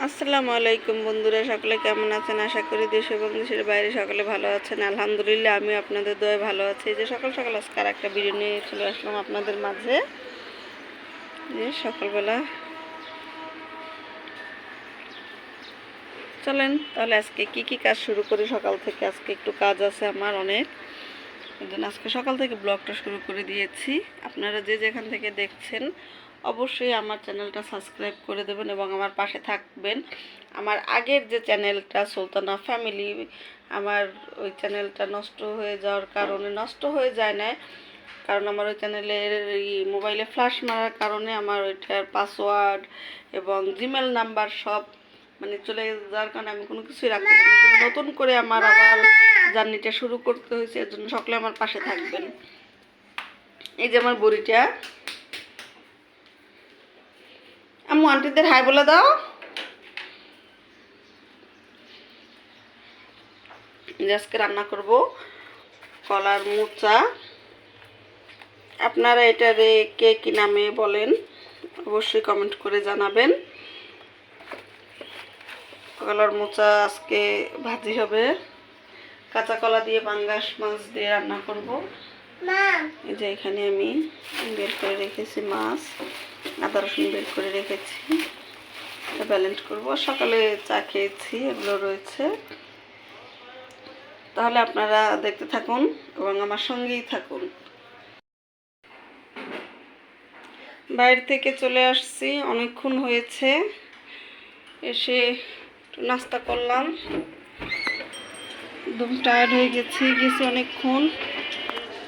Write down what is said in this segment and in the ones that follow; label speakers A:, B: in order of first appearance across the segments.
A: আসসালামু আলাইকুম বন্ধুরা, সকলে কেমন আছেন? আশা করি দেশ এবং দেশের বাইরে সকলে ভালো আছেন। আলহামদুলিল্লাহ আমি আপনাদের দয়ায় ভালো আছি। যে সকাল সকাল আজকে আর একটা ভিডিও নিয়ে চলে আসলাম আপনাদের মাঝে। যে সকালবেলা চলেন তাহলে আজকে কি কাজ শুরু করি। সকাল থেকে আজকে একটু কাজ আছে আমার অনেক, এই জন্য আজকে সকাল থেকে ব্লগটা শুরু করে দিয়েছি। আপনারা যে যেখান থেকে দেখছেন অবশ্যই আমার চ্যানেলটা সাবস্ক্রাইব করে দেবেন এবং আমার পাশে থাকবেন। আমার আগের যে চ্যানেলটা সুলতানা ফ্যামিলি, আমার ওই চ্যানেলটা নষ্ট হয়ে যাওয়ার কারণে, নষ্ট হয়ে যায় না, কারণ আমার ওই চ্যানেলের মোবাইলে ফ্ল্যাশ মারার কারণে আমার ওইটার পাসওয়ার্ড এবং জিমেল নাম্বার সব চলে যাওয়ার কারণে আমি কোনো কিছুই রাখতে পারি না। নতুন করে আমার আবার জার্নিটা শুরু করতে হয়েছে, এর জন্য সকলে আমার পাশে থাকবেন। এই যে আমার বড়িটা, আম্মু আন্টিদের হাই বলে দাও। আজকে রান্না করব কলার মোচা। আপনারা এটারে কে কি নামে বলেন অবশ্যই কমেন্ট করে জানাবেন। কলার মোচা আজকে ভাজি হবে, কাঁচা কলা দিয়ে পাঙ্গাস মাছ দিয়ে রান্না করব। এই যে এখানে আমি বের করে রেখেছি মাছ, আদা রসুন বের করে রেখেছি, ব্যালেন্স করব। সকালে চা খেয়েছি, এগুলো রয়েছে। তাহলে আপনারা দেখতে থাকুন এবং আমার সঙ্গেই থাকুন। বাইরে থেকে চলে আসছি, অনেকক্ষণ হয়েছে, এসে একটু নাস্তা করলাম। একদম টায়ার্ড হয়ে গেছি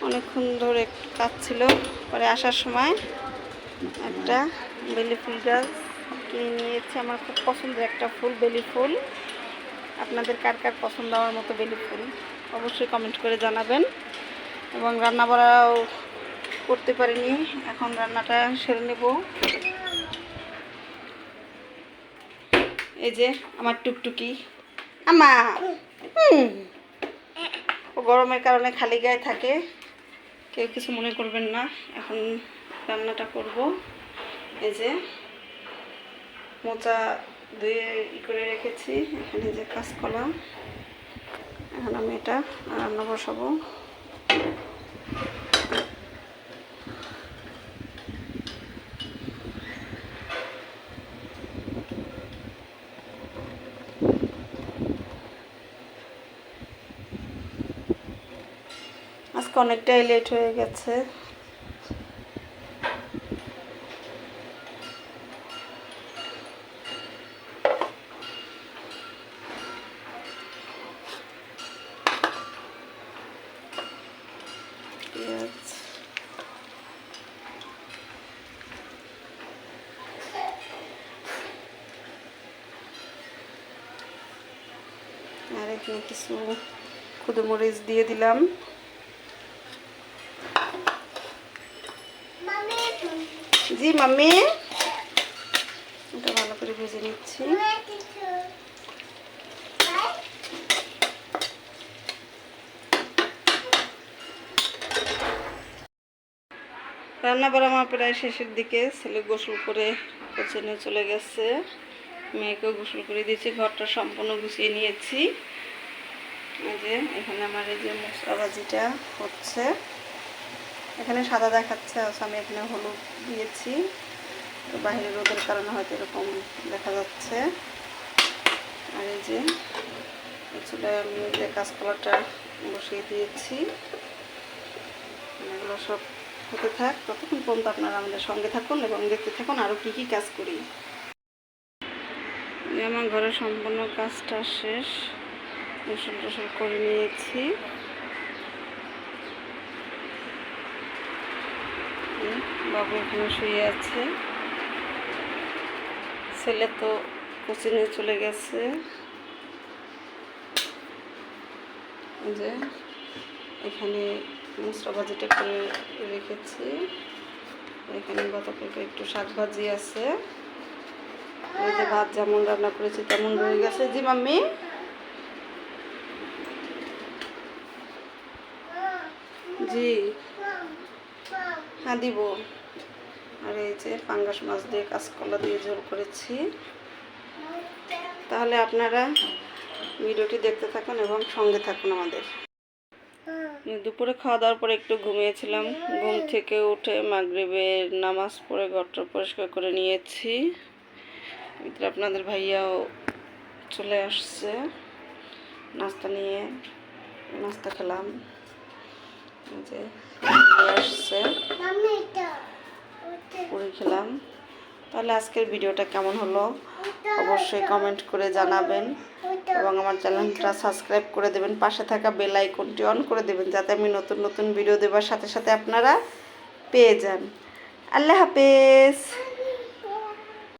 A: অনেকক্ষণ ধরে কাজ ছিল। পরে আসার সময় একটা বেলি ফুল গাছ কিনে নিয়েছি। আমার খুব পছন্দের একটা ফুল, বেলি ফুল। আপনাদের কার কার পছন্দ আমার মতো বেলি ফুল অবশ্যই কমেন্ট করে জানাবেন। এবং রান্না বাড়াও করতে পারিনি, এখন রান্নাটা সেরে নেব। এই যে আমার টুকটুকি আমা, ও গরমের কারণে খালি গায়ে থাকে, কেউ কিছু মনে করবেন না। এখন রান্নাটা করব। এই যে মোচা ধুয়ে করে রেখেছি, এখানে যে কাঁচকলা, এখন আমি এটা রান্না বসাবো। আজকে অনেকটাই লেট হয়ে গেছে। আর এখানে কিছু খুদে মরিচ দিয়ে দিলাম। জি মাম্মি, এটা ভালো করে ভেজে নিচ্ছি। রান্না বাড়া আমার প্রায় শেষের দিকে। ছেলে গোসল করে কোচিনে চলে গেছে, মেয়েকেও গোসল করে দিয়েছি, ঘরটা সম্পূর্ণ গুছিয়ে নিয়েছি। এই যে এখানে আমার এই যে মশলা ভাজিটা হচ্ছে, এখানে সাদা দেখাচ্ছে, আমি এখানে হলুদ দিয়েছি, তো বাইরে রোদের কারণে হয়তো এরকম দেখা যাচ্ছে। আর এই যে চুলায় আমি যে কাঁচকলাটা বসিয়ে দিয়েছি, এগুলো সব হতে থাক। ততক্ষণ পর্যন্ত আপনারা আমাদের সঙ্গে থাকুন এবং দেখতে থাকুন আরও কি কাজ করি। আমার ঘরের সম্পূর্ণ কাজটা শেষ, গোসল টোসল করে নিয়েছি। বাবু এখানে শুয়ে আছে, ছেলে তো কোচিনে চলে গেছে। যে এখানে মশলা ভাজিটা করে রেখেছি, এখানে গতকালকে একটু শাক ভাজি আছে। এই যে ভাত যেমন রান্না করেছি তেমন রয়ে গেছে। জি মাম্মি, জি হ্যাঁ দিব। আর এই যে পাঙ্গাস মাছ দিয়ে কাঁচকলা দিয়ে ঝোল করেছি, তাহলে আপনারা ভিডিওটি দেখতে থাকুন এবং সঙ্গে থাকুন আমাদের। দুপুরে খাওয়া দাওয়ার পরে একটু ঘুমিয়েছিলাম। ঘুম থেকে উঠে মাগরিবের নামাজ পড়ে ঘরটা পরিষ্কার করে নিয়েছি। ভিতরে আপনাদের ভাইয়াও চলে আসছে নাস্তা নিয়ে। নাস্তা খেলাম, যে নিয়ে আসছে পুরি খেলাম। তাহলে আজকের ভিডিওটা কেমন হলো অবশ্যই কমেন্ট করে জানাবেন এবং আমার চ্যানেলটা সাবস্ক্রাইব করে দেবেন। পাশে থাকা বেল আইকনটি অন করে দেবেন যাতে আমি নতুন নতুন ভিডিও দেওয়ার সাথে সাথে আপনারা পেয়ে যান। আল্লাহ হাফেজ।